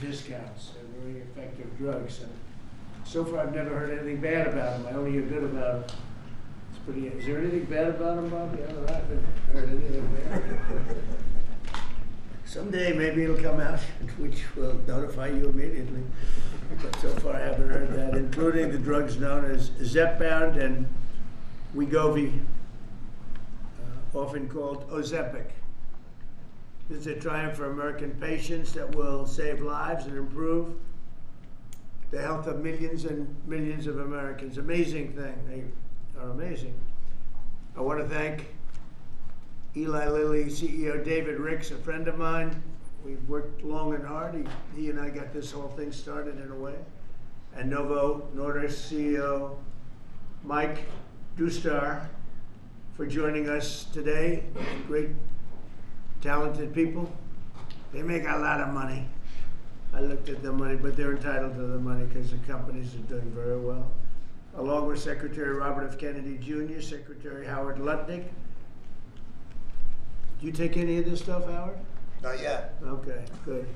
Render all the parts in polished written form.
discounts. They're very effective drugs. And so far, I've never heard anything bad about them. I only hear good about them. It's pretty. Is there anything bad about them, Bobby? I don't know. I haven't heard anything bad. Someday maybe it'll come out, which will notify you immediately. But so far, I haven't heard that, including the drugs known as Zepbound and Wegovy, often called Ozempic. This is a triumph for American patients that will save lives and improve the health of millions and millions of Americans. Amazing thing. They are amazing. I want to thank Eli Lilly CEO David Ricks, a friend of mine. We've worked long and hard. He and I got this whole thing started in a way. And Novo Nordisk CEO Mike Dustar for joining us today. Great, talented people. They make a lot of money. I looked at the money, but they're entitled to the money because the companies are doing very well. Along with Secretary Robert F. Kennedy Jr., Secretary Howard Lutnick. Do you take any of this stuff, Howard? Not yet. Okay, good.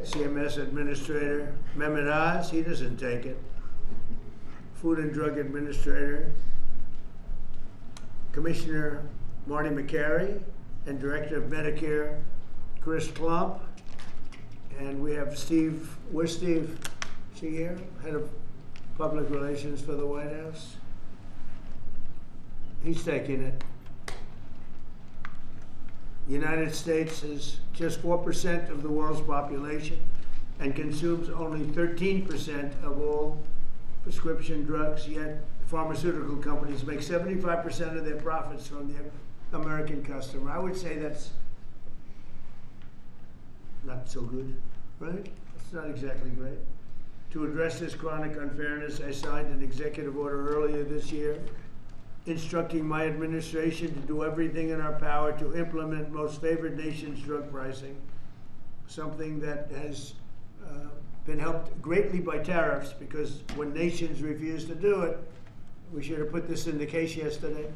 CMS Administrator Mehmet Oz, he doesn't take it. Food and Drug Administrator Commissioner Marty McCary, and Director of Medicare Chris Klump. And we have Steve. Where's Steve? Is he here? Head of Public Relations for the White House. He's taking it. The United States is just 4% of the world's population and consumes only 13% of all prescription drugs, yet pharmaceutical companies make 75% of their profits from the American customer. I would say that's not so good, right? It's not exactly great. To address this chronic unfairness, I signed an executive order earlier this year instructing my administration to do everything in our power to implement most favored nations drug pricing, something that has been helped greatly by tariffs, because when nations refuse to do it, we should have put this in the case yesterday.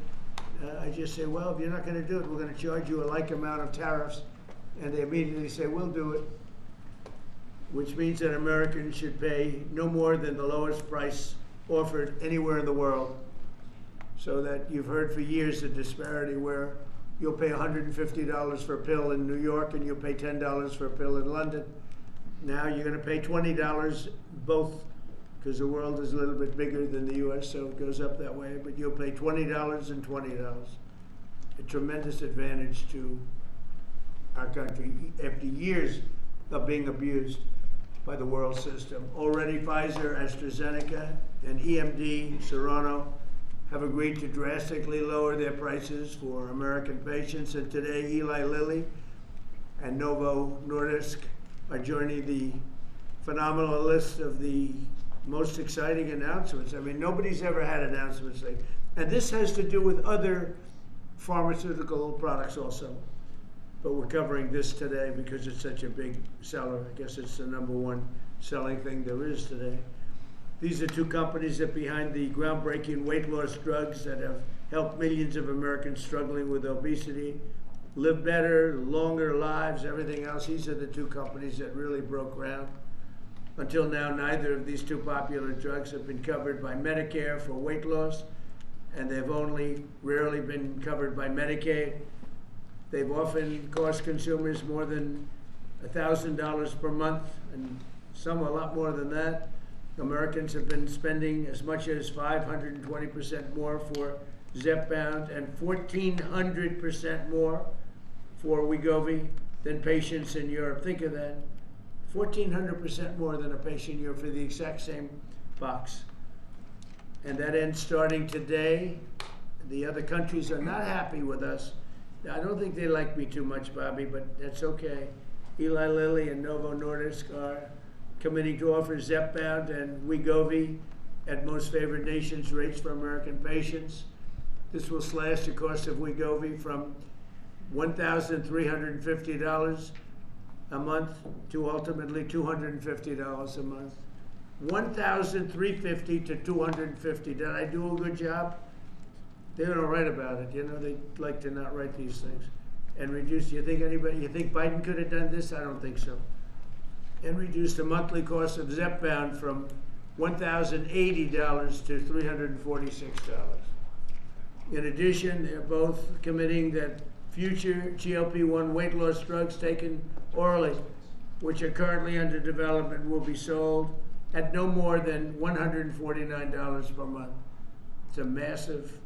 I just say, well, if you're not going to do it, we're going to charge you a like amount of tariffs. And they immediately say, we'll do it, which means that Americans should pay no more than the lowest price offered anywhere in the world. So that you've heard for years the disparity where you'll pay $150 for a pill in New York and you'll pay $10 for a pill in London. Now you're going to pay $20 both, because the world is a little bit bigger than the U.S., so it goes up that way, but you'll pay $20 and $20. A tremendous advantage to our country after years of being abused by the world system. Already Pfizer, AstraZeneca, and EMD, Serono, have agreed to drastically lower their prices for American patients, and today Eli Lilly and Novo Nordisk are joining the phenomenal list of the most exciting announcements. I mean, nobody's ever had announcements like, and this has to do with other pharmaceutical products also, but we're covering this today because it's such a big seller. I guess it's the #1 selling thing there is today. These are two companies that are behind the groundbreaking weight loss drugs that have helped millions of Americans struggling with obesity live better, longer lives, everything else. These are the two companies that really broke ground. Until now, neither of these two popular drugs have been covered by Medicare for weight loss, and they've only rarely been covered by Medicaid. They've often cost consumers more than $1,000 per month, and some a lot more than that. Americans have been spending as much as 520% more for Zepbound and 1,400% more for Wegovy than patients in Europe. Think of that. 1,400% more than a patient in Europe for the exact same box. And that ends starting today. The other countries are not happy with us. I don't think they like me too much, Bobby, but that's okay. Eli Lilly and Novo Nordisk are committing to offer Zepbound and Wegovy at most favored nations rates for American patients. This will slash the cost of Wegovy from $1,350 a month to ultimately $250 a month. $1,350 to $250. Did I do a good job? They don't write about it. You know, they like to not write these things. And reduce, you think Biden could have done this? I don't think so. and reduce the monthly cost of Zepbound from $1,080 to $346. In addition, they're both committing that future GLP-1 weight loss drugs taken orally, which are currently under development, will be sold at no more than $149 per month. It's a massive,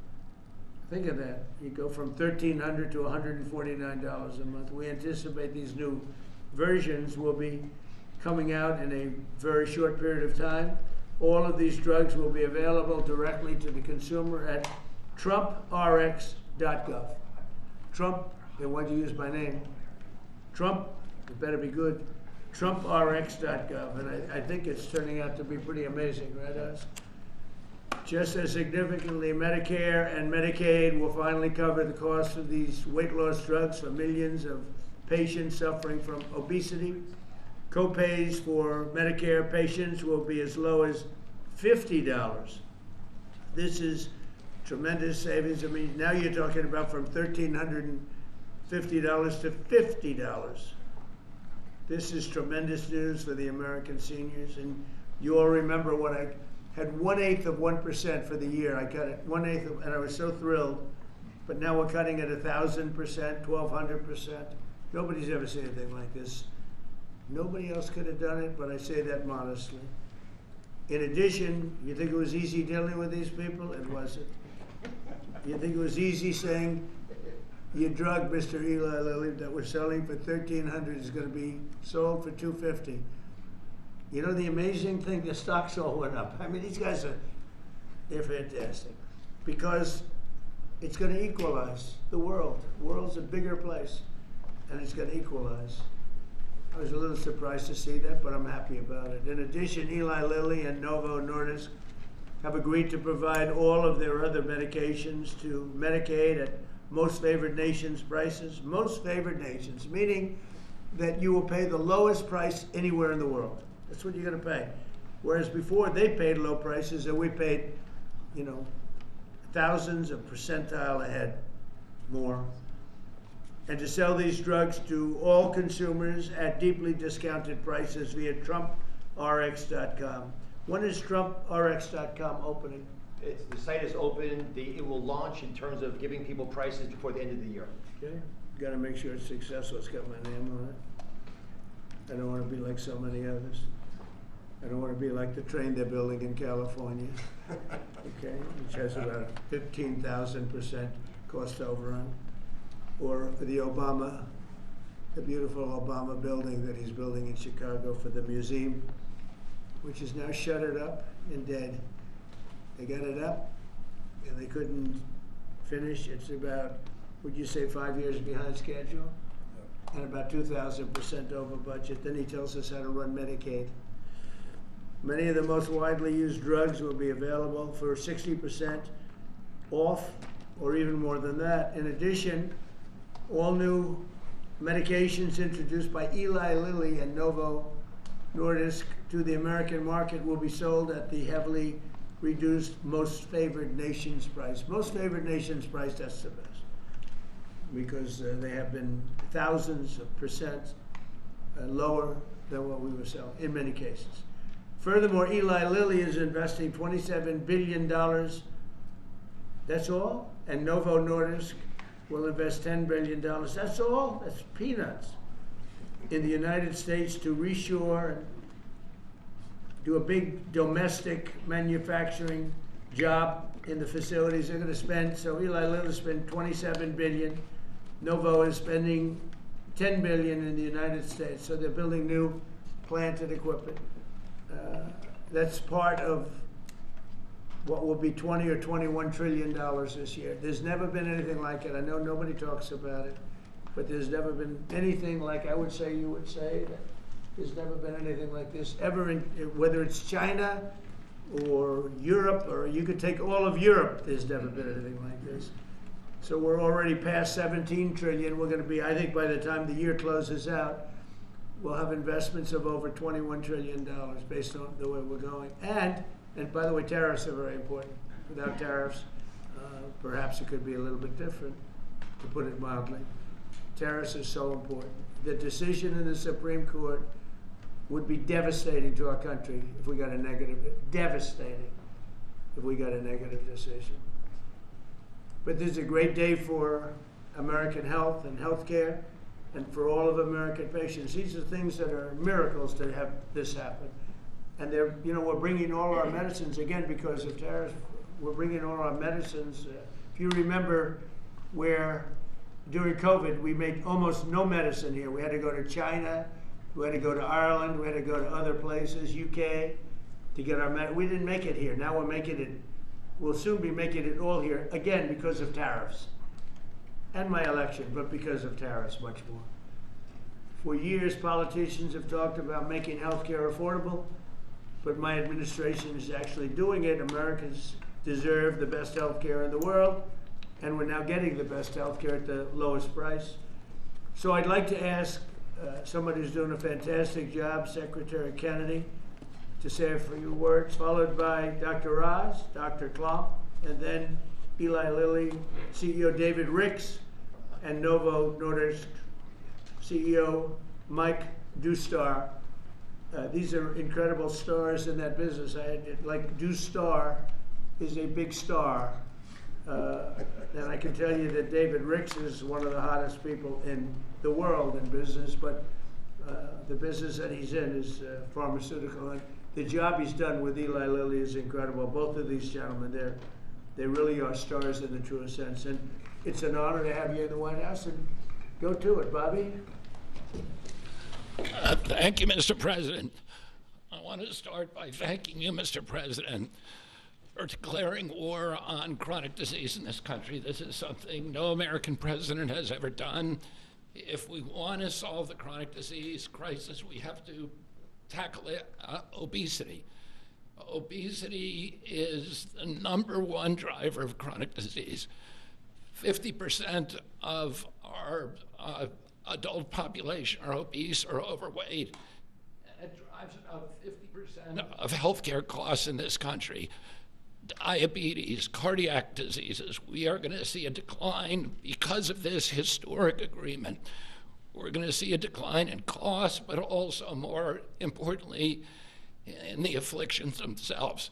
think of that. You go from $1,300 to $149 a month. We anticipate these new versions will be coming out in a very short period of time. All of these drugs will be available directly to the consumer at TrumpRX.gov. Trump, they want to use my name. Trump, it better be good. TrumpRX.gov, and I think it's turning out to be pretty amazing, right, us? Just as significantly, Medicare and Medicaid will finally cover the cost of these weight loss drugs for millions of patients suffering from obesity. Co-pays for Medicare patients will be as low as $50. This is tremendous savings. I mean, now you're talking about from $1,350 to $50. This is tremendous news for the American seniors. And you all remember when I had 1/8 of 1% for the year. I cut it 1/8 of, and I was so thrilled. But now we're cutting it 1,000%, 1,200%. Nobody's ever seen anything like this. Nobody else could have done it, but I say that modestly. In addition, you think it was easy dealing with these people? It wasn't. You think it was easy saying your drug, Mr. Eli Lilly, that we're selling for $1,300 is going to be sold for $250. You know the amazing thing, the stocks all went up. I mean, these guys they're fantastic. Because it's going to equalize the world. The world's a bigger place, and it's going to equalize. I was a little surprised to see that, but I'm happy about it. In addition, Eli Lilly and Novo Nordisk have agreed to provide all of their other medications to Medicaid at most favored nations prices. Most favored nations, meaning that you will pay the lowest price anywhere in the world. That's what you're going to pay. Whereas before they paid low prices and we paid, you know, thousands of percentile ahead more. And to sell these drugs to all consumers at deeply discounted prices via TrumpRX.com. When is TrumpRX.com opening? The site is open. It will launch in terms of giving people prices before the end of the year. Okay, got to make sure it's successful. It's got my name on it. I don't want to be like so many others. I don't want to be like the train they're building in California, okay, which has about 15,000% cost overrun. Or the beautiful Obama building that he's building in Chicago for the museum, which is now shuttered up and dead. They got it up, and they couldn't finish. It's about, would you say, 5 years behind schedule? And about 2,000% over budget. Then he tells us how to run Medicaid. Many of the most widely used drugs will be available for 60% off, or even more than that. In addition, all new medications introduced by Eli Lilly and Novo Nordisk to the American market will be sold at the heavily reduced most favored nations price. Most favored nations price, that's the best. Because they have been thousands of percent lower than what we were selling in many cases. Furthermore, Eli Lilly is investing $27 billion. That's all? And Novo Nordisk will invest $10 billion. That's all? That's peanuts. In the United States to reshore and do a big domestic manufacturing job in the facilities. They're going to spend, so Eli Lilly will spend $27 billion. Novo is spending $10 billion in the United States. So they're building new plant and equipment. That's part of what will be $20 or $21 trillion this year. There's never been anything like it. I know nobody talks about it, but there's never been anything like, I would say, you would say, that there's never been anything like this ever, whether it's China or Europe, or you could take all of Europe, there's never been anything like this. So we're already past 17 trillion. We're going to be, I think by the time the year closes out, we'll have investments of over $21 trillion based on the way we're going. And by the way, tariffs are very important. Without tariffs, perhaps it could be a little bit different, to put it mildly. Tariffs are so important. The decision in the Supreme Court would be devastating to our country if we got a negative, devastating if we got a negative decision. But this is a great day for American health and healthcare and for all of American patients. These are things that are miracles to have this happen. And they're, we're bringing all our medicines, again, because of tariffs, we're bringing all our medicines. If you remember where during COVID, we made almost no medicine here. We had to go to China, we had to go to Ireland, we had to go to other places, UK, to get our medicine. We didn't make it here. Now we're making it, we'll soon be making it all here, again, because of tariffs. And my election, but because of tariffs much more. For years, politicians have talked about making healthcare affordable, but my administration is actually doing it. Americans deserve the best healthcare in the world, and we're now getting the best healthcare at the lowest price. So I'd like to ask somebody who's doing a fantastic job, Secretary Kennedy, to say a few words, followed by Dr. Oz, Dr. Klump, and then Eli Lilly, CEO David Ricks, and Novo Nordisk CEO Mike Dustar. These are incredible stars in that business. Like Dustar is a big star. And I can tell you that David Ricks is one of the hottest people in the world in business, but the business that he's in is pharmaceutical. And the job he's done with Eli Lilly is incredible. Both of these gentlemen, they really are stars in the truest sense. And it's an honor to have you in the White House, and go to it, Bobby. Thank you, Mr. President. I want to start by thanking you, Mr. President, for declaring war on chronic disease in this country. This is something no American president has ever done. If we want to solve the chronic disease crisis, we have to tackle obesity. Obesity is the #1 driver of chronic disease. 50% of our adult population are obese or overweight. And it drives about 50% of healthcare costs in this country. Diabetes, cardiac diseases, we are going to see a decline because of this historic agreement. We're going to see a decline in costs, but also, more importantly, in the afflictions themselves.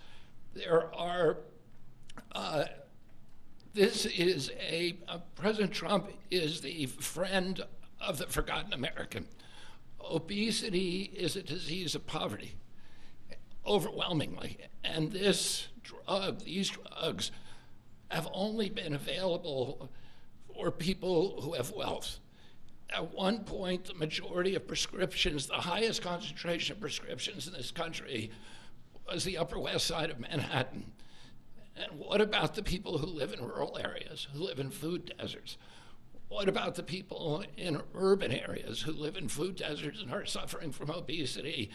President Trump is the friend of the forgotten American. Obesity is a disease of poverty, overwhelmingly. And these drugs have only been available for people who have wealth. At one point, the majority of prescriptions, the highest concentration of prescriptions in this country, was the Upper West Side of Manhattan. And what about the people who live in rural areas, who live in food deserts? What about the people in urban areas who live in food deserts and are suffering from obesity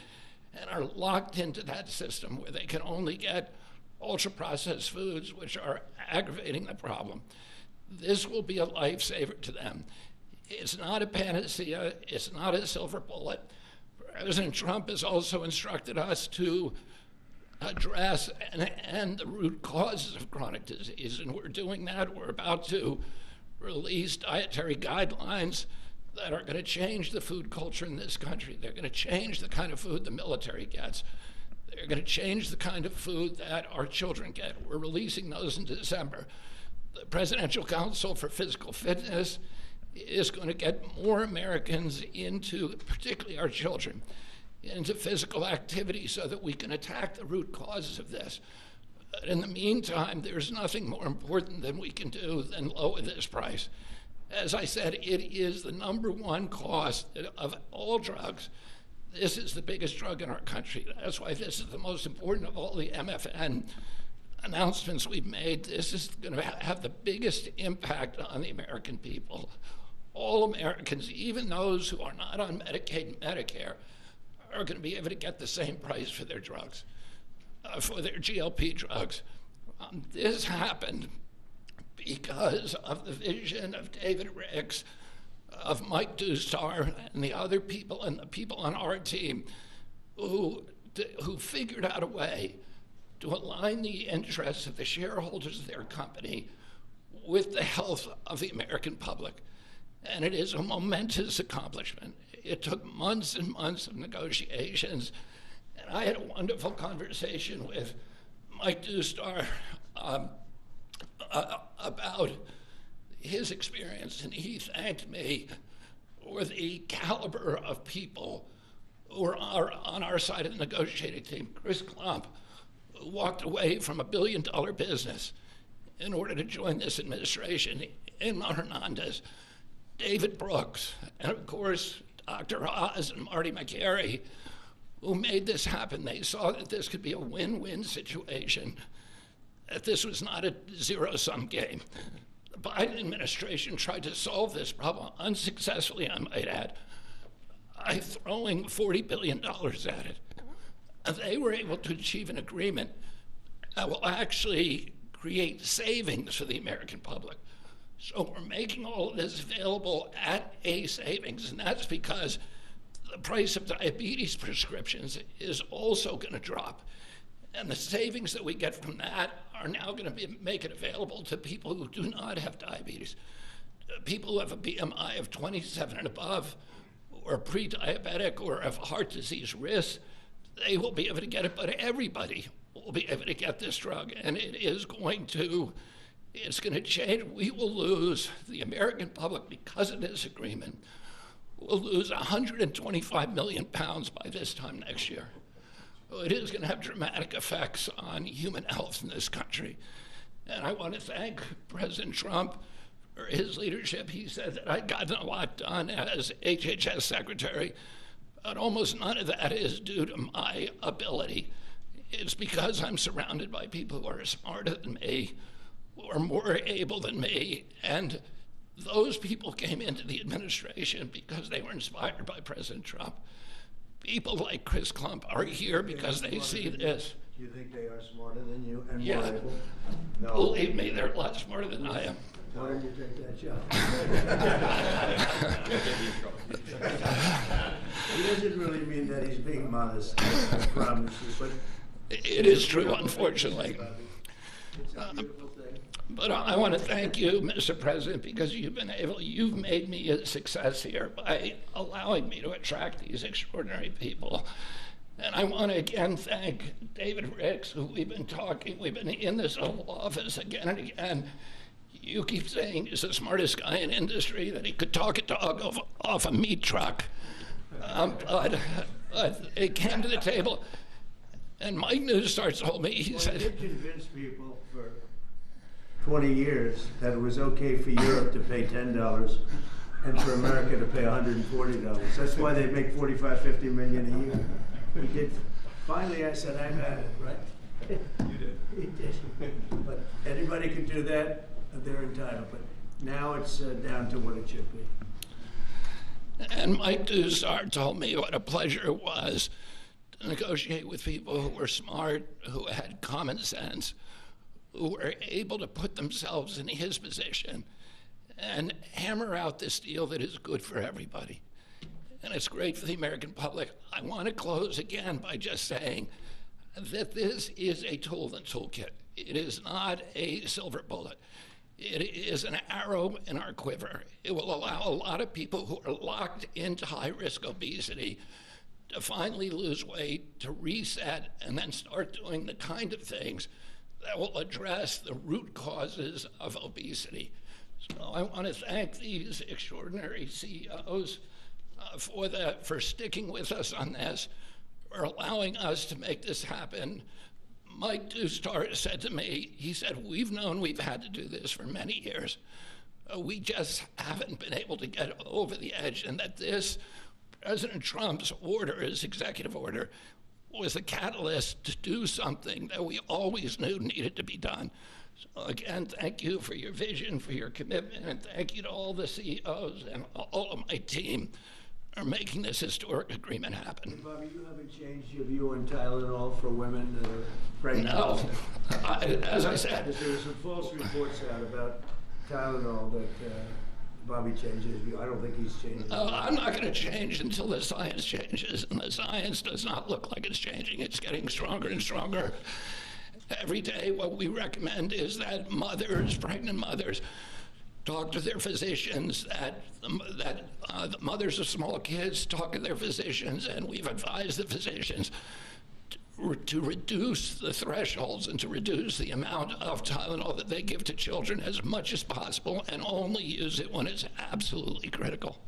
and are locked into that system where they can only get ultra-processed foods, which are aggravating the problem? This will be a lifesaver to them. It's not a panacea. It's not a silver bullet. President Trump has also instructed us to address and end the root causes of chronic disease, and we're doing that. We're about to release dietary guidelines that are going to change the food culture in this country. They're going to change the kind of food the military gets. They're going to change the kind of food that our children get. We're releasing those in December. The Presidential Council for Physical Fitness is going to get more Americans into, particularly our children, into physical activity so that we can attack the root causes of this. But in the meantime, there's nothing more important than we can do than lower this price. As I said, it is the #1 cost of all drugs. This is the biggest drug in our country. That's why this is the most important of all the MFN announcements we've made. This is going to have the biggest impact on the American people. All Americans, even those who are not on Medicaid and Medicare, are going to be able to get the same price for their drugs, for their GLP drugs. This happened because of the vision of David Ricks, of Mike Dustar, and the other people, and the people on our team who figured out a way to align the interests of the shareholders of their company with the health of the American public. And it is a momentous accomplishment. It took months and months of negotiations, and I had a wonderful conversation with Mike Dustar about his experience, and he thanked me for the caliber of people who are on our side of the negotiating team. Chris Klump, who walked away from $1 billion business in order to join this administration, Emma Hernandez, David Brooks, and of course, Dr. Oz and Marty McCary, who made this happen. They saw that this could be a win-win situation, that this was not a zero-sum game. The Biden administration tried to solve this problem unsuccessfully, I might add, by throwing $40 billion at it. And they were able to achieve an agreement that will actually create savings for the American public. So we're making all of this available at a savings, and that's because the price of diabetes prescriptions is also going to drop. And the savings that we get from that are now going to make it available to people who do not have diabetes, people who have a BMI of 27 and above, or are pre-diabetic, or have heart disease risk. They will be able to get it, but everybody will be able to get this drug, and it's going to change. We will lose, the American public, because of this agreement, will lose 125 million pounds by this time next year. It is going to have dramatic effects on human health in this country. And I want to thank President Trump for his leadership. He said that I'd gotten a lot done as HHS secretary, but almost none of that is due to my ability. It's because I'm surrounded by people who are smarter than me, who are more able than me, and those people came into the administration because they were inspired by President Trump. People like Chris Klump are here because they see this. Do you think they are smarter than you and Yeah. more able? No. Believe me, they're a lot smarter than I am. Why don't you take that job? He doesn't really mean that he's being modest, I promise you, but It is true, unfortunately. it's a beautiful thing. But I want to thank you, Mr. President, because you've made me a success here by allowing me to attract these extraordinary people. And I want to again thank David Ricks, who we've been in this Oval Office again and again. You keep saying he's the smartest guy in industry, that he could talk a dog off a meat truck. But it came to the table, and Mike Newstar told me, he Well, said, you convinced people for 20 years that it was okay for Europe to pay $10 and for America to pay $140. That's why they make 45, 50 million a year. He did. Finally, I said, I've had it, right? You did. He did. But anybody could do that, they're entitled. But now it's down to what it should be. and Mike Dusar told me what a pleasure it was to negotiate with people who were smart, who had common sense, who were able to put themselves in his position and hammer out this deal that is good for everybody. And it's great for the American public. I want to close again by just saying that this is a tool in the toolkit. It is not a silver bullet. It is an arrow in our quiver. It will allow a lot of people who are locked into high-risk obesity to finally lose weight, to reset, and then start doing the kind of things that will address the root causes of obesity. So I want to thank these extraordinary CEOs for sticking with us on this, for allowing us to make this happen. Mike Dustar said to me, he said, we've known we've had to do this for many years. We just haven't been able to get over the edge, and that this, President Trump's order, his executive order, was the catalyst to do something that we always knew needed to be done. So again, thank you for your vision, for your commitment, and thank you to all the CEOs and all of my team for making this historic agreement happen. Bobby, you haven't changed your view on Tylenol for women that are pregnant? No, as I said, Because there were some false reports out about Tylenol that Bobby changed his view. I don't think he's changed. I'm not going to change until the science changes, and the science does not look like it's changing. It's getting stronger and stronger every day. What we recommend is that mothers, pregnant mothers, talk to their physicians, that the mothers of small kids talk to their physicians, and we've advised the physicians to reduce the thresholds and to reduce the amount of Tylenol that they give to children as much as possible, and only use it when it's absolutely critical.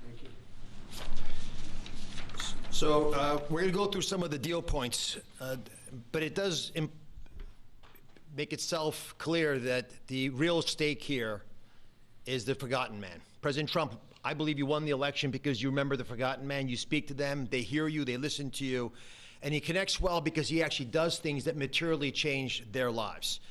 Thank you. So we're going to go through some of the deal points, but it does make itself clear that the real stake here is the forgotten man. President Trump, I believe you won the election because you remember the forgotten man. You speak to them, they hear you, they listen to you, and he connects well because he actually does things that materially change their lives.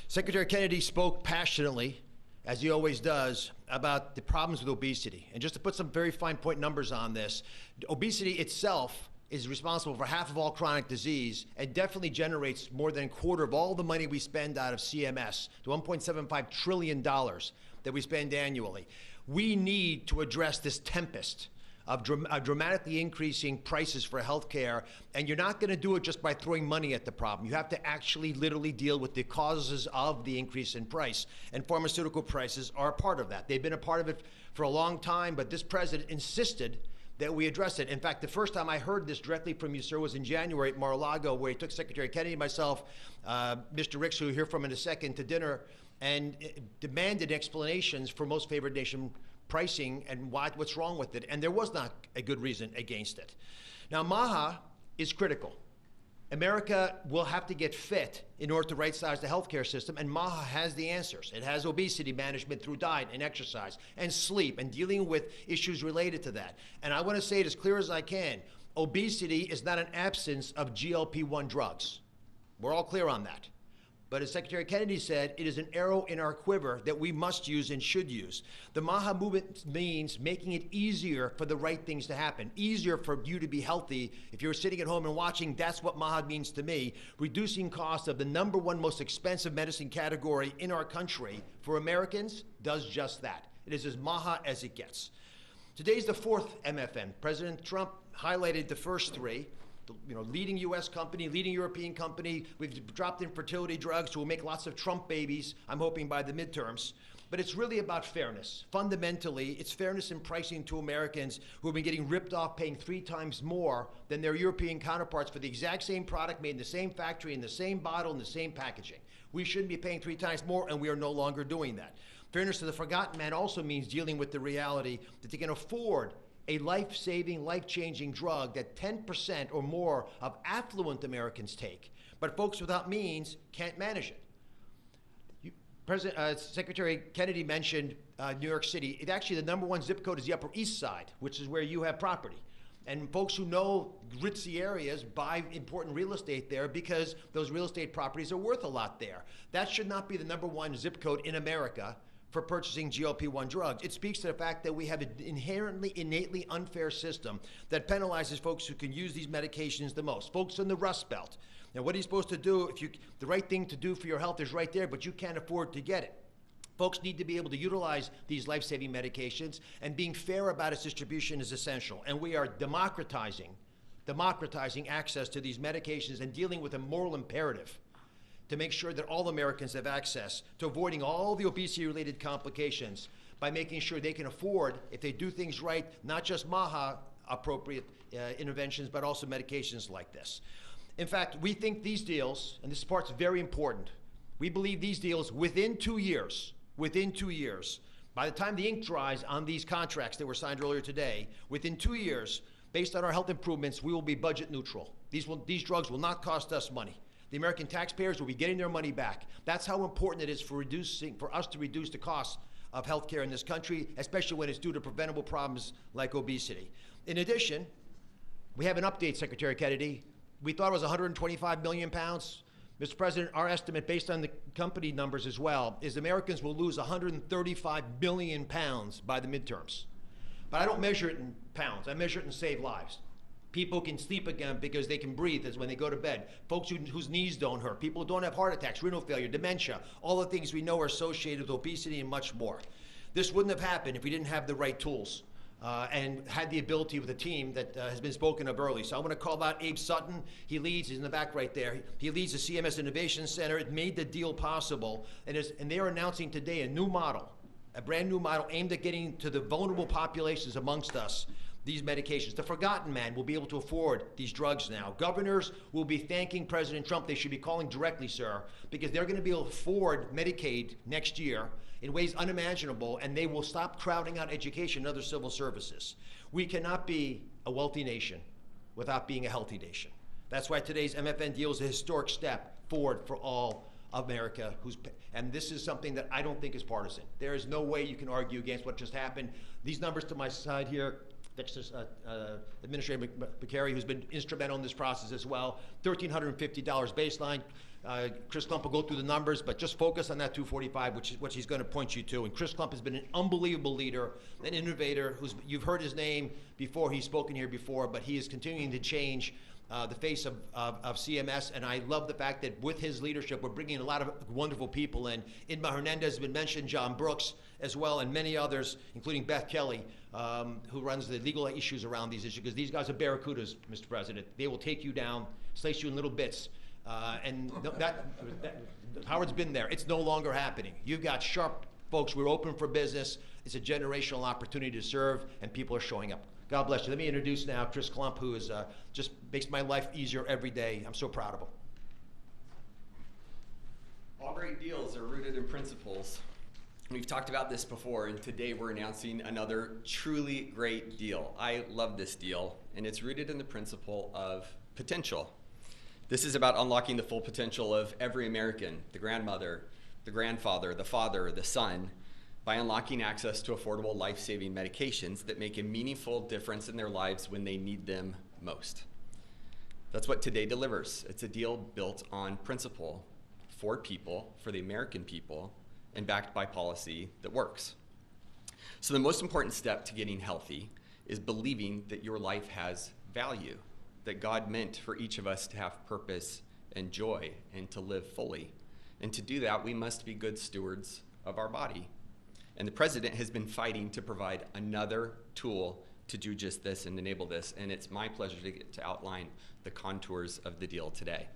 Secretary Kennedy spoke passionately, as he always does, about the problems with obesity. And just to put some very fine point numbers on this, obesity itself is responsible for half of all chronic disease and definitely generates more than a quarter of all the money we spend out of CMS, the $1.75 trillion that we spend annually. We need to address this tempest of dramatically increasing prices for healthcare, and you're not going to do it just by throwing money at the problem. You have to actually literally deal with the causes of the increase in price, and pharmaceutical prices are a part of that. They've been a part of it for a long time, but this president insisted that we address it. In fact, the first time I heard this directly from you, sir, was in January at Mar-a-Lago, where he took Secretary Kennedy and myself, Mr. Ricks, who you'll hear from in a second, to dinner, and demanded explanations for most favored nation pricing and what's wrong with it. And there was not a good reason against it. Now, MAHA is critical. America will have to get fit in order to right-size the healthcare system, and MAHA has the answers. It has obesity management through diet and exercise and sleep and dealing with issues related to that. And I want to say it as clear as I can, obesity is not an absence of GLP-1 drugs. We're all clear on that. But as Secretary Kennedy said, it is an arrow in our quiver that we must use and should use. The MAHA movement means making it easier for the right things to happen, easier for you to be healthy. If you're sitting at home and watching, that's what MAHA means to me. Reducing costs of the #1 most expensive medicine category in our country for Americans does just that. It is as MAHA as it gets. Today's the 4th MFN. President Trump highlighted the first 3. Leading U.S. company, leading European company. We've dropped in fertility drugs, so we'll make lots of Trump babies, I'm hoping, by the midterms. But it's really about fairness. Fundamentally, it's fairness in pricing to Americans who have been getting ripped off, paying 3 times more than their European counterparts for the exact same product made in the same factory, in the same bottle, in the same packaging. We shouldn't be paying 3 times more, and we are no longer doing that. Fairness to the forgotten man also means dealing with the reality that they can afford a life-saving, life-changing drug that 10% or more of affluent Americans take, but folks without means can't manage it. Secretary Kennedy mentioned New York City. Actually, the #1 zip code is the Upper East Side, which is where you have property. And folks who know ritzy areas buy important real estate there because those real estate properties are worth a lot there. That should not be the #1 zip code in America for purchasing GLP-1 drugs. It speaks to the fact that we have an innately unfair system that penalizes folks who can use these medications the most, folks in the Rust Belt. Now, what are you supposed to do if the right thing to do for your health is right there, but you can't afford to get it? Folks need to be able to utilize these life-saving medications, and being fair about its distribution is essential. And we are democratizing access to these medications and dealing with a moral imperative to make sure that all Americans have access to avoiding all the obesity-related complications by making sure they can afford, if they do things right, not just MAHA-appropriate interventions, but also medications like this. In fact, we think these deals, and this part's very important, we believe these deals within 2 years, by the time the ink dries on these contracts that were signed earlier today, within 2 years, based on our health improvements, we will be budget neutral. These drugs will not cost us money. The American taxpayers will be getting their money back. That's how important it is for us to reduce the cost of healthcare in this country, especially when it's due to preventable problems like obesity. In addition, we have an update, Secretary Kennedy. We thought it was 125 million pounds. Mr. President, our estimate, based on the company numbers as well, is Americans will lose 135 billion pounds by the midterms. But I don't measure it in pounds. I measure it in saved lives. People can sleep again because they can breathe as when they go to bed. Folks whose knees don't hurt. People who don't have heart attacks, renal failure, dementia, all the things we know are associated with obesity and much more. This wouldn't have happened if we didn't have the right tools. and had the ability with a team that has been spoken of early. So I want to call out Abe Sutton. He's in the back right there. He leads the CMS Innovation Center. It made the deal possible, and they are announcing today a new model, a brand new model aimed at getting to the vulnerable populations amongst us these medications. The forgotten man will be able to afford these drugs now. Governors will be thanking President Trump. They should be calling directly, sir, because they're going to be able to afford Medicaid next year in ways unimaginable, and they will stop crowding out education and other civil services. We cannot be a wealthy nation without being a healthy nation. That's why today's MFN deal is a historic step forward for all America, and this is something that I don't think is partisan. There is no way you can argue against what just happened. These numbers to my side here, that's just Administrator McCary, who's been instrumental in this process as well. $1,350 baseline. Chris Klump will go through the numbers, but just focus on that 245, which is what he's going to point you to. And Chris Klump has been an unbelievable leader, an innovator. You've heard his name before. He's spoken here before, but he is continuing to change the face of CMS, and I love the fact that with his leadership, we're bringing a lot of wonderful people in. Inma Hernandez has been mentioned, John Brooks as well, and many others, including Beth Kelly, who runs the legal issues around these issues, because these guys are barracudas, Mr. President. They will take you down, slice you in little bits, and Howard's been there. It's no longer happening. You've got sharp folks. We're open for business. It's a generational opportunity to serve, and people are showing up. God bless you. Let me introduce now Chris Klump, who is just makes my life easier every day. I'm so proud of him. All great deals are rooted in principles. We've talked about this before, and today we're announcing another truly great deal. I love this deal, and it's rooted in the principle of potential. This is about unlocking the full potential of every American, the grandmother, the grandfather, the father, the son, by unlocking access to affordable life-saving medications that make a meaningful difference in their lives when they need them most. That's what today delivers. It's a deal built on principle, for people, for the American people, and backed by policy that works. So the most important step to getting healthy is believing that your life has value, that God meant for each of us to have purpose and joy and to live fully. And to do that, we must be good stewards of our body. And the president has been fighting to provide another tool to do just this and enable this. And it's my pleasure to get to outline the contours of the deal today.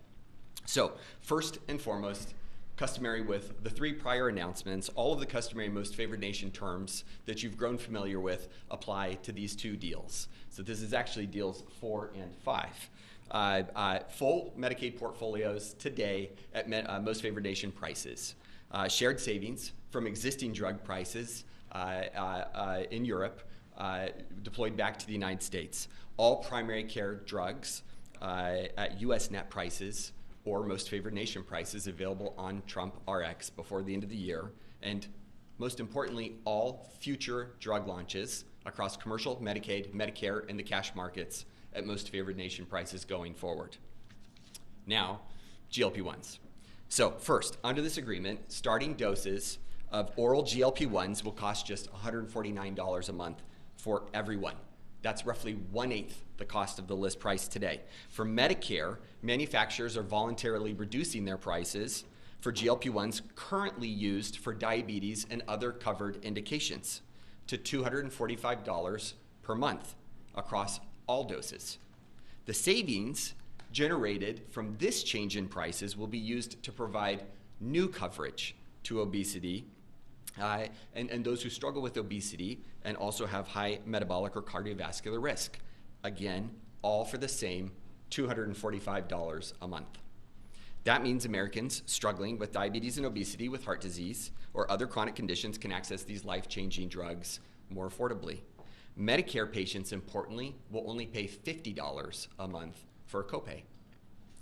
So first and foremost, customary with the three prior announcements, all of the customary most favored nation terms that you've grown familiar with apply to these two deals. So this is actually deals 4 and 5. Full Medicaid portfolios today at most favored nation prices. Shared savings from existing drug prices in Europe deployed back to the United States. All primary care drugs at US net prices or most favored nation prices available on TrumpRX before the end of the year. And most importantly, all future drug launches across commercial, Medicaid, Medicare, and the cash markets at most favored nation prices going forward. Now, GLP-1s. So first, under this agreement, starting doses of oral GLP-1s will cost just $149 a month for everyone. That's roughly 1/8 the cost of the list price today. For Medicare, manufacturers are voluntarily reducing their prices for GLP-1s currently used for diabetes and other covered indications to $245 per month across all doses. The savings generated from this change in prices will be used to provide new coverage to obesity and those who struggle with obesity and also have high metabolic or cardiovascular risk. Again, all for the same $245 a month. That means Americans struggling with diabetes and obesity, with heart disease, or other chronic conditions can access these life-changing drugs more affordably. Medicare patients, importantly, will only pay $50 a month for a copay.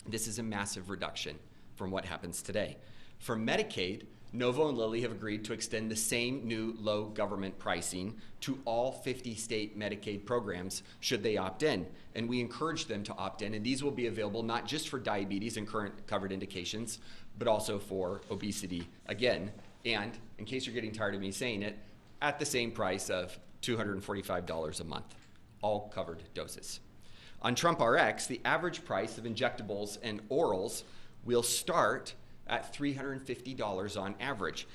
This is a massive reduction from what happens today. For Medicaid, Novo and Lilly have agreed to extend the same new low government pricing to all 50 state Medicaid programs should they opt in. And we encourage them to opt in, and these will be available not just for diabetes and current covered indications, but also for obesity again. And in case you're getting tired of me saying it, at the same price of $245 a month, all covered doses. On TrumpRX, the average price of injectables and orals will start at $350 on average.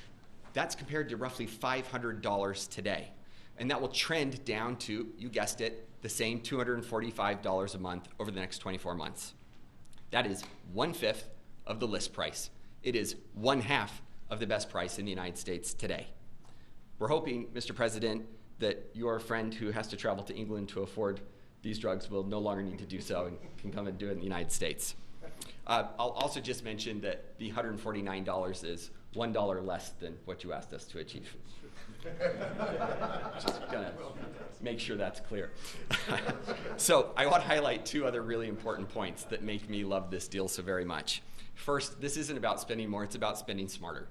That's compared to roughly $500 today. And that will trend down to, you guessed it, the same $245 a month over the next 24 months. That is 1/5 of the list price. It is 1/2 of the best price in the United States today. We're hoping, Mr. President, that your friend who has to travel to England to afford these drugs will no longer need to do so and can come and do it in the United States. I'll also just mention that the $149 is $1 less than what you asked us to achieve. Just gonna make sure that's clear. So I want to highlight two other really important points that make me love this deal so very much. First, this isn't about spending more, it's about spending smarter.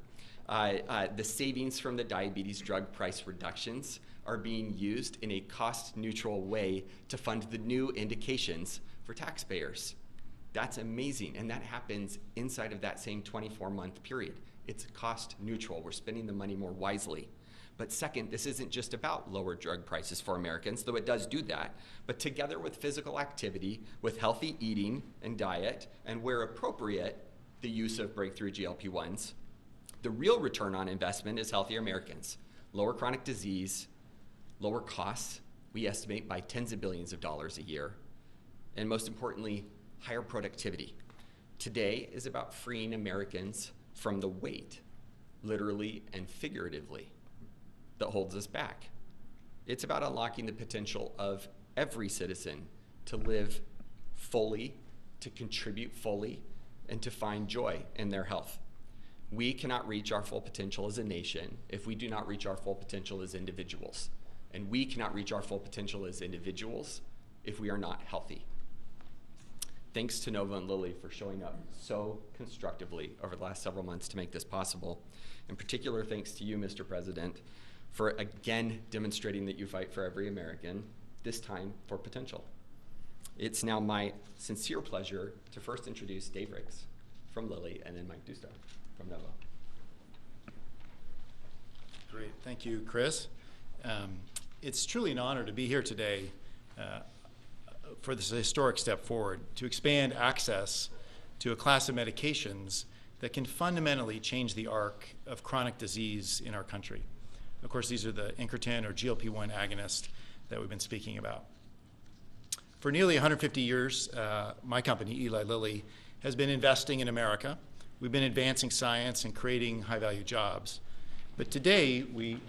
The savings from the diabetes drug price reductions are being used in a cost-neutral way to fund the new indications for taxpayers. That's amazing, and that happens inside of that same 24-month period. It's cost-neutral. We're spending the money more wisely. But second, this isn't just about lower drug prices for Americans, though it does do that, but together with physical activity, with healthy eating and diet, and where appropriate, the use of breakthrough GLP-1s, the real return on investment is healthier Americans, lower chronic disease, lower costs, we estimate by tens of billions of dollars a year, and most importantly, higher productivity. Today is about freeing Americans from the weight, literally and figuratively, that holds us back. It's about unlocking the potential of every citizen to live fully, to contribute fully, and to find joy in their health. We cannot reach our full potential as a nation if we do not reach our full potential as individuals. And we cannot reach our full potential as individuals if we are not healthy. Thanks to Novo and Lilly for showing up so constructively over the last several months to make this possible. In particular, thanks to you, Mr. President, for again demonstrating that you fight for every American, this time for potential. It's now my sincere pleasure to first introduce Dave Ricks from Lilly and then Mike Dusto from Novo. Great, thank you, Chris. It's truly an honor to be here today for this historic step forward to expand access to a class of medications that can fundamentally change the arc of chronic disease in our country. Of course, these are the incretin or GLP-1 agonist that we've been speaking about. For nearly 150 years, my company, Eli Lilly, has been investing in America. We've been advancing science and creating high-value jobs. But today, are you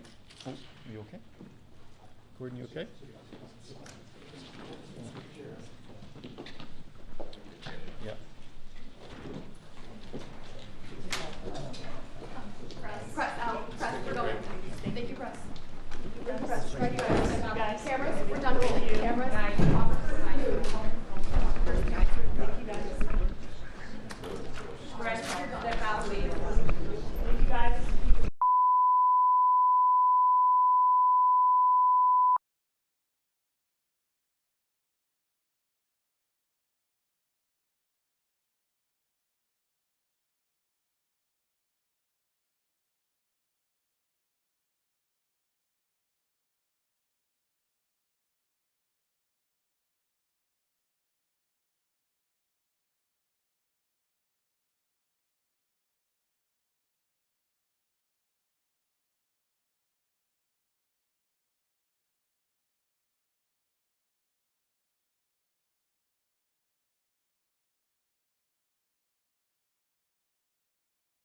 okay? Gordon, you okay?